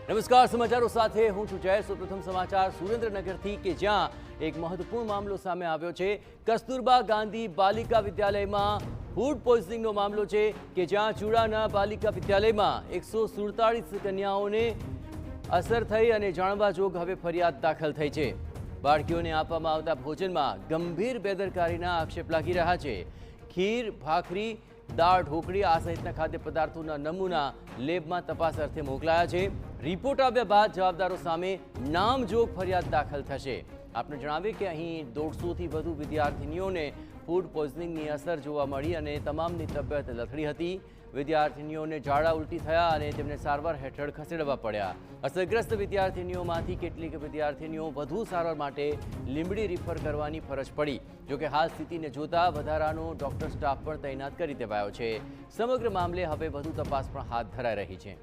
નમસ્કાર, સમાચારો સાથે હું છું જય. પ્રથમ સમાચાર સુરેન્દ્રનગરથી કે જ્યાં એક મહત્વપૂર્ણ મામલો સામે આવ્યો છે. કસ્તુરબા ગાંધી બાલિકા વિદ્યાલયમાં ફૂડ પોઈઝનિંગનો મામલો છે કે જ્યાં ચૂડાના બાલિકા વિદ્યાલયમાં 147 કન્યાઓને અસર થઈ અને જાણવા જોગ હવે ફરિયાદ દાખલ થઈ છે. બાળકીઓને આપવામાં આવતા ભોજનમાં ગંભીર બેદરકારીના આક્ષેપ લાગી રહ્યા છે. ખીર, ભાખરી, દાળ, ઢોકળી આ સહિતના ખાદ્ય પદાર્થોના નમૂના લેબમાં તપાસ અર્થે મોકલાયા છે. રિપોર્ટ આવ્યા બાદ જવાબદારો સામે નામજોગ ફરિયાદ દાખલ થશે. આપને જણાવીએ કે અહીં 150થી વધુ વિદ્યાર્થીનીઓને ફૂડ પોઈઝનિંગની અસર જોવા મળી અને તમામની તબિયત લથડી હતી. વિદ્યાર્થીનીઓને ઝાડા ઉલટી થયા અને તેમને સારવાર હેઠળ ખસેડવા પડ્યા. અસરગ્રસ્ત વિદ્યાર્થીનીઓમાંથી કેટલીક વિદ્યાર્થીનીઓ વધુ સારવાર માટે લીંબડી રિફર કરવાની ફરજ પડી. જોકે હાલ સ્થિતિને જોતા વધારાનો ડોક્ટર સ્ટાફ પણ તૈનાત કરી દેવાયો છે. સમગ્ર મામલે હવે વધુ તપાસ પણ હાથ ધરાઈ રહી છે.